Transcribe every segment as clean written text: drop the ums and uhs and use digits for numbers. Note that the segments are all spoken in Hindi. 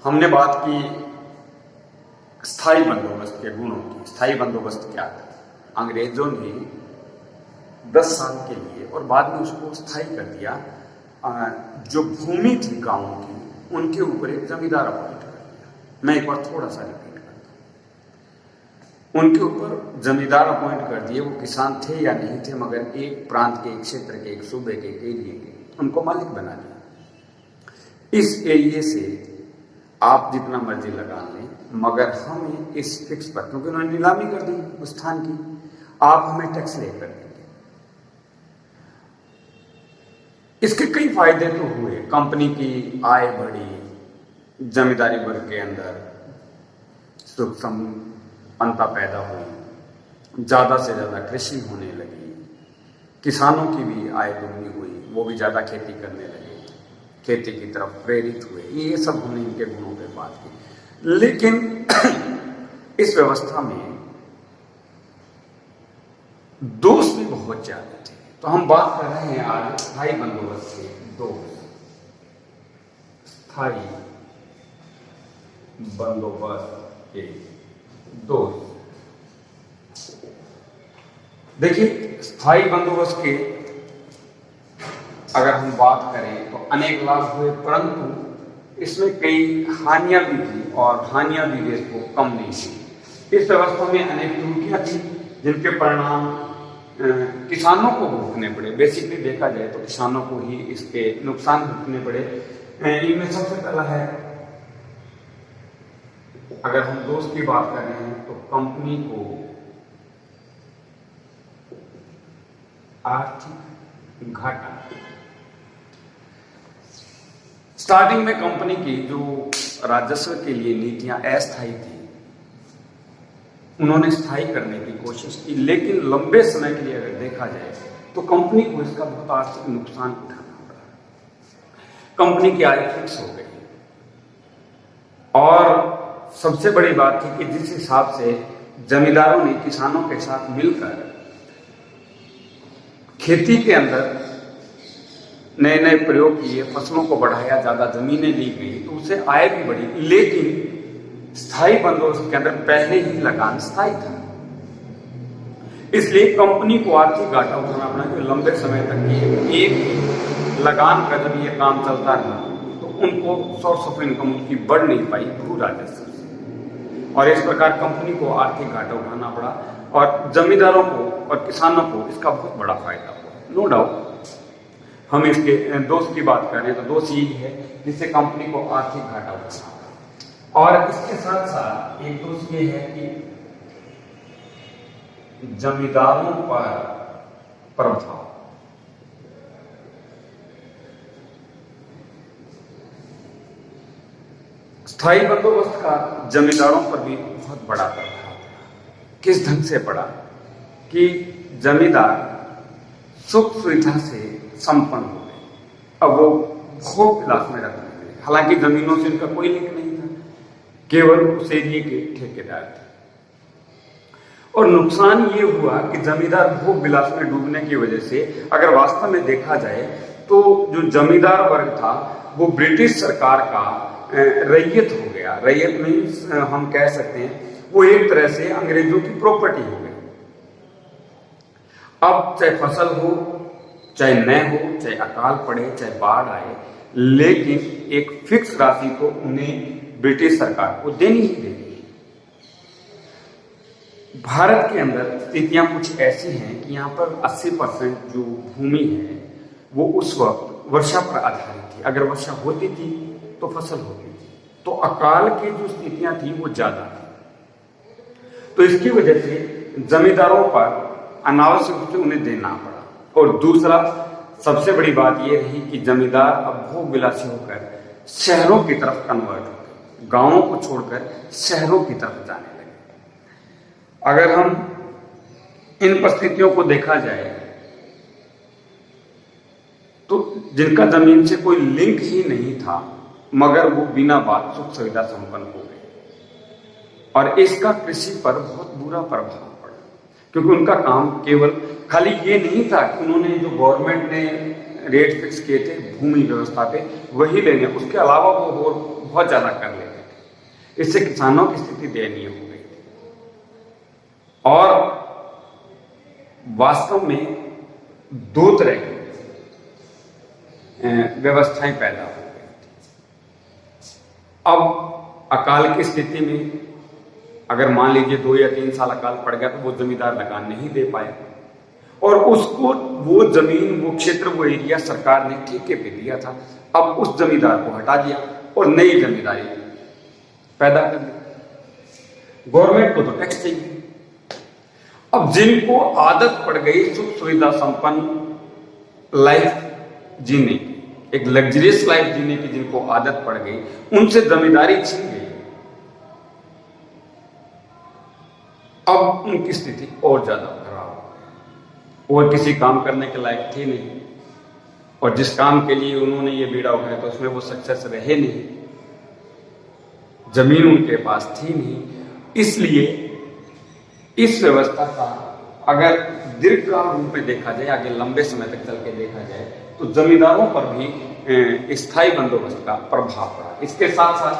हमने बात की स्थायी बंदोबस्त के गुणों की। स्थायी बंदोबस्त क्या है? अंग्रेजों ने 10 साल के लिए और बाद में उसको स्थायी कर दिया। जो भूमि थी गांवों की, उनके ऊपर एक जमींदार अपॉइंट कर दिया। मैं एक बार थोड़ा सा रिपीट करता हूं। उनके ऊपर जमींदार अपॉइंट कर दिए। वो किसान थे या नहीं थे, मगर एक प्रांत के, एक क्षेत्र के, एक सूबे के, एक एरिए के उनको मालिक बना दिया। इस एरिए से आप जितना मर्जी लगा लें, मगर हमें इस फिक्स पर, क्योंकि उन्होंने नीलामी कर दी उस स्थान की, आप हमें टैक्स लेकर देंगे। इसके कई फायदे तो हुए। कंपनी की आय बढ़ी, जमींदारी वर्ग के अंदर सुख संपन्नता पैदा हुई, ज्यादा से ज्यादा कृषि होने लगी, किसानों की भी आय दुगनी हुई, वो भी ज्यादा खेती करने लगे, खेती की तरफ प्रेरित हुए। ये सब हमने इनके गुणों पे बात की। लेकिन इस व्यवस्था में दोष भी बहुत ज्यादा थे। तो हम बात कर रहे हैं आज स्थायी बंदोबस्त के दोष। स्थायी बंदोबस्त के दोष। देखिए, स्थायी बंदोबस्त के अगर हम बात करें तो अनेक लाभ हुए, परंतु इसमें कई हानियां भी थी और हानियां भी देश को कम नहीं थी। इस व्यवस्था में अनेक त्रुटियां थी जिनके परिणाम किसानों को भुगतने पड़े। बेसिकली देखा जाए तो किसानों को ही इसके नुकसान भुगतने पड़े। इनमें सबसे पहला है, अगर हम दोष की बात कर रहे हैं तो कंपनी को आर्थिक घाटा। स्टार्टिंग में कंपनी की जो राजस्व के लिए नीतियां अस्थायी थी, उन्होंने स्थायी करने की कोशिश की, लेकिन लंबे समय के लिए अगर देखा जाए तो कंपनी को इसका बहुत आर्थिक नुकसान उठाना पड़ा। कंपनी की आय फिक्स हो गई और सबसे बड़ी बात थी कि जिस हिसाब से जमींदारों ने किसानों के साथ मिलकर खेती के अंदर नए नए प्रयोग किए, फसलों को बढ़ाया, ज्यादा जमीनें ली गई, तो उससे आय भी बढ़ी। लेकिन स्थायी बंदोबस्त के अंदर पहले ही लगान स्थायी था, इसलिए कंपनी को आर्थिक घाटा उठाना पड़ा। कि लंबे समय तक एक लगान का जब ये काम चलता रहा तो उनको सोर्स ऑफ इनकम उनकी बढ़ नहीं पाई भू राजस्व से, और इस प्रकार कंपनी को आर्थिक घाटा उठाना पड़ा और जमींदारों को और किसानों को इसका बहुत बड़ा फायदा हुआ। नो डाउट हम इसके दोष की बात करें तो दोष यही है जिससे कंपनी को आर्थिक घाटा उठाना। और इसके साथ साथ एक दोष ये है कि जमींदारों पर प्रभाव। स्थायी बंदोबस्त का जमींदारों पर भी बहुत बड़ा प्रभाव पड़ा। किस ढंग से पड़ा कि जमींदार सुख सुविधा से संपन्न हो गए। अब वो भोग विलास में रहने लगे। हालांकि जमीनों से इनका कोई लिंक नहीं था, केवल उस एरिए के ठेकेदार थे। और नुकसान ये हुआ कि जमींदार भोग विलास में डूबने की वजह से, अगर वास्तव में देखा जाए तो जो जमींदार वर्ग था वो ब्रिटिश सरकार का रैयत हो गया। रैयत मीन्स हम कह सकते हैं वो एक तरह से अंग्रेजों की प्रॉपर्टी हो गई। अब चाहे फसल हो, चाहे न हो, चाहे अकाल पड़े, चाहे बाढ़ आए, लेकिन एक फिक्स राशि तो उन्हें ब्रिटिश सरकार को देनी ही देनी है। भारत के अंदर स्थितियां कुछ ऐसी हैं कि यहाँ पर 80% जो भूमि है वो उस वक्त वर्षा पर आधारित थी। अगर वर्षा होती थी तो फसल होती थी, तो अकाल की जो स्थितियां थी वो ज्यादा थी। तो इसकी वजह से जमींदारों पर अनावश्यक रूप से उन्हें देना पड़ा। और दूसरा सबसे बड़ी बात यह रही कि जमींदार अब भोग विलासी होकर शहरों की तरफ कन्वर्ट हो गए, गांवों को छोड़कर शहरों की तरफ जाने लगे। अगर हम इन परिस्थितियों को देखा जाए तो जिनका जमीन से कोई लिंक ही नहीं था, मगर वो बिना बात सुख सुविधा संपन्न हो गए, और इसका कृषि पर बहुत बुरा प्रभाव पड़ा। क्योंकि उनका काम केवल खाली ये नहीं था कि उन्होंने जो गवर्नमेंट ने रेट फिक्स किए थे भूमि व्यवस्था पे वही लेने, उसके अलावा वो और बहुत ज्यादा कर लेते। इससे किसानों की स्थिति दयनीय हो गई थी और वास्तव में दो तरह की व्यवस्थाएं पैदा हो गई थी। अब अकाल की स्थिति में अगर मान लीजिए 2 या 3 साल अकाल पड़ गया तो वो जमींदार लगान नहीं दे पाए और उसको वो जमीन, वो क्षेत्र, वो एरिया सरकार ने ठेके पे दिया था। अब उस जमींदार को हटा दिया और नई जमींदारी पैदा कर दी। गवर्नमेंट को तो टैक्स चाहिए। अब जिनको आदत पड़ गई सुख सुविधा संपन्न लाइफ जीने की, एक लग्जरियस लाइफ जीने की जिनको आदत पड़ गई, उनसे जमींदारी छीन गई। अब उनकी स्थिति और ज्यादा खराब हो गई और किसी काम करने के लायक थे नहीं और जिस काम के लिए उन्होंने ये बीड़ा उठाया तो उसमें वो सक्सेस रहे नहीं, जमीन उनके पास थी नहीं। इसलिए इस व्यवस्था का अगर दीर्घकाल रूप में देखा जाए, आगे लंबे समय तक चल के देखा जाए, तो जमींदारों पर भी स्थायी बंदोबस्त का प्रभाव पड़ा। इसके साथ साथ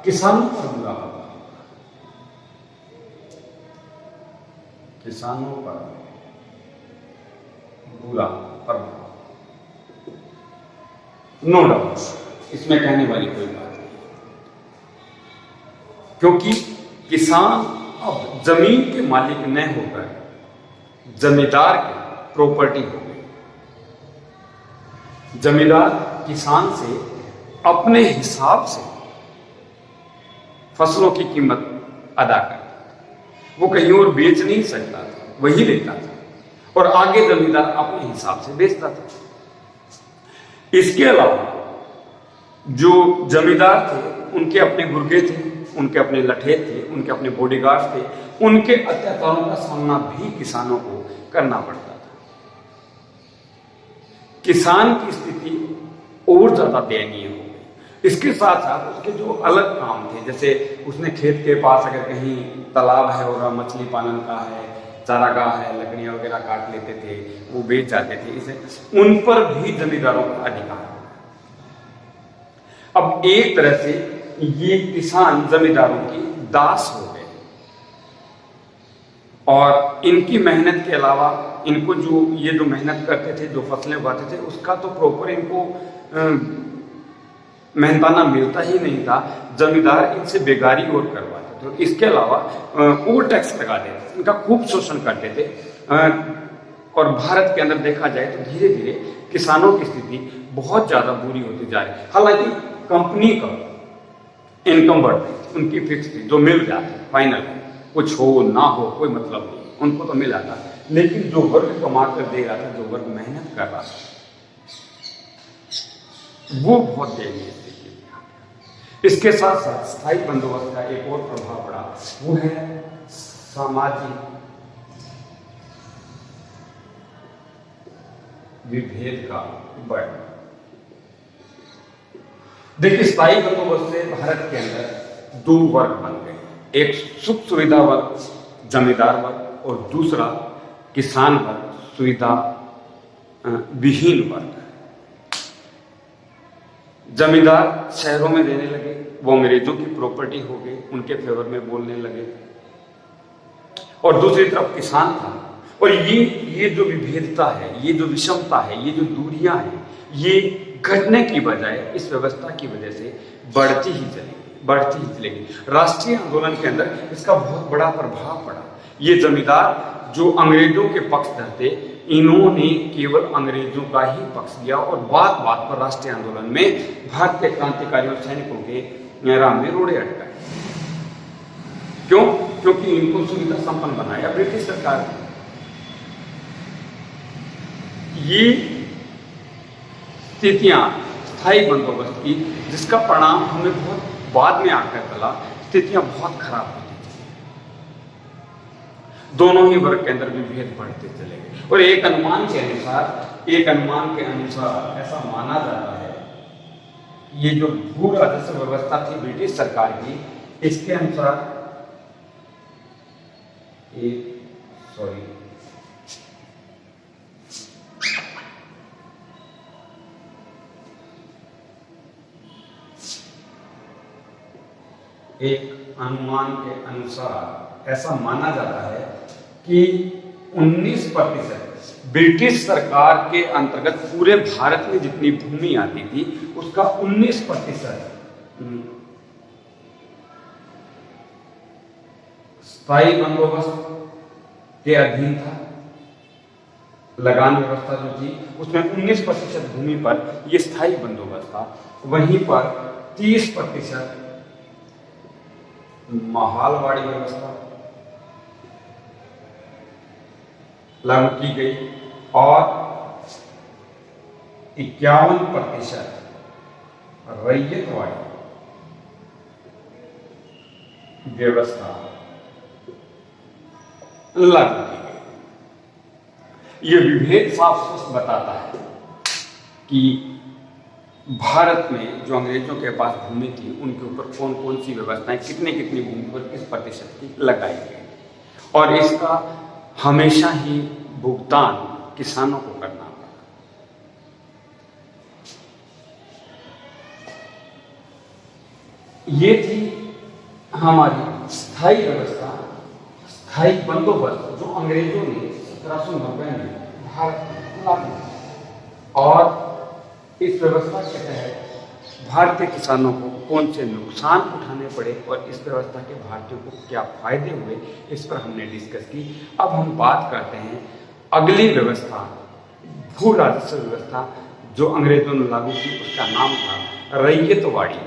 किसानों पर बुरा प्रभाव, किसानों पर बुरा प्रभाव, नो डाउट, इसमें कहने वाली कोई बात नहीं, क्योंकि किसान अब जमीन के मालिक न होकर जमींदार की प्रॉपर्टी हो गई। जमींदार किसान से अपने हिसाब से फसलों की कीमत अदा करता, वो कहीं और बेच नहीं सकता था, वही लेता था और आगे जमींदार अपने हिसाब से बेचता था। इसके अलावा जो जमींदार थे उनके अपने गुर्गे थे, उनके अपने लठेत थे, उनके अपने बॉडीगार्ड थे, उनके अत्याचारों का सामना भी किसानों को करना पड़ता था। किसान की स्थिति और ज्यादा दयनीय हो गई। इसके साथ साथ उसके जो अलग काम थे, जैसे उसने खेत के पास अगर कहीं तालाब है और मछली पालन का है, चारागाह है, लकड़ियां वगैरह काट लेते थे, वो बेच जाते थे, इसे उन पर भी जमींदारों का अधिकार। अब एक तरह से ये किसान जमींदारों की दास हो गए और इनकी मेहनत के अलावा इनको जो मेहनत करते थे, जो फसलें उगाते थे, उसका तो प्रॉपर इनको मेहनताना मिलता ही नहीं था। जमींदार इनसे बेगारी और करवाते थे, तो इसके अलावा और टैक्स लगा देते थे, इनका खूब शोषण करते थे। और भारत के अंदर देखा जाए तो धीरे धीरे किसानों की स्थिति बहुत ज्यादा बुरी होती जा रही है। हालांकि कंपनी का इनकम बढ़ रही, उनकी फिक्स थी, जो मिल जाती फाइनल, कुछ हो ना हो कोई मतलब नहीं, उनको तो मिला था। लेकिन जो वर्ग कमा कर दे रहा था, जो वर्ग मेहनत कर रहा था, वो बहुत दयनीय स्थिति थी। इसके साथ साथ स्थायी बंदोबस्त का एक और प्रभाव पड़ा, वो है सामाजिक विभेद का बढ़ना। देखिए, स्थायी बंदोबस्त से भारत के अंदर दो वर्ग बन गए, एक सुख सुविधा वर्ग, जमींदार वर्ग, और दूसरा किसान वर्ग, सुविधा विहीन वर्ग। जमींदार शहरों में रहने लगे, वो अंग्रेजों की प्रॉपर्टी हो गई, उनके फेवर में बोलने लगे, और दूसरी तरफ किसान था। और ये जो विभेदता है, ये जो विषमता है, ये जो दूरियां हैं, ये घटने की बजाय इस व्यवस्था की वजह से बढ़ती ही चलेगी। राष्ट्रीय आंदोलन के अंदर इसका बहुत बड़ा प्रभाव पड़ा। ये जमींदार जो अंग्रेजों के पक्षधर थे, इन्होंने केवल अंग्रेजों का ही पक्ष लिया और बात बात पर राष्ट्रीय आंदोलन में भारतीय क्रांतिकारियों सैनिकों के राह में रोड़े अटकाए। क्यों? क्योंकि इनको सुविधा संपन्न बनाया ब्रिटिश सरकार ने। ये स्थितियां स्थायी बंदोबस्त की, जिसका परिणाम हमें बहुत बाद में आकर चला, स्थितियां बहुत खराब होती थी। दोनों ही वर्ग के अंदर विभेद बढ़ते चले गए। और एक अनुमान के अनुसार ऐसा माना जाता है, ये जो भू राजस्व व्यवस्था थी ब्रिटिश सरकार की, इसके अनुसार एक अनुमान के अनुसार ऐसा माना जाता है कि 19% ब्रिटिश सरकार के अंतर्गत पूरे भारत में जितनी भूमि आती थी उसका 19% स्थायी बंदोबस्त के अधीन था। लगान व्यवस्था जो थी उसमें 19% भूमि पर यह स्थायी बंदोबस्त था। वहीं पर 30% महालवाड़ी व्यवस्था लागू की गई और 51% रैयतवाड़ी व्यवस्था लागू की गई। यह विभेद साफ साफ बताता है कि भारत में जो अंग्रेजों के पास भूमि थी उनके ऊपर कौन कौन सी व्यवस्थाएं कितनी कितनी भूमि पर किस प्रतिशत की लगाई गई और इसका हमेशा ही भुगतान किसानों को करना पड़ा। ये थी हमारी स्थायी व्यवस्था, स्थायी बंदोबस्त जो अंग्रेजों ने 1790 में भारत में लागू किया। और इस व्यवस्था के तहत भारतीय किसानों को कौन से नुकसान उठाने पड़े और इस व्यवस्था के भारतीयों को क्या फायदे हुए, इस पर हमने डिस्कस की। अब हम बात करते हैं अगली व्यवस्था, भू राजस्व व्यवस्था जो अंग्रेजों ने लागू की, उसका नाम था रैयतवाड़ी।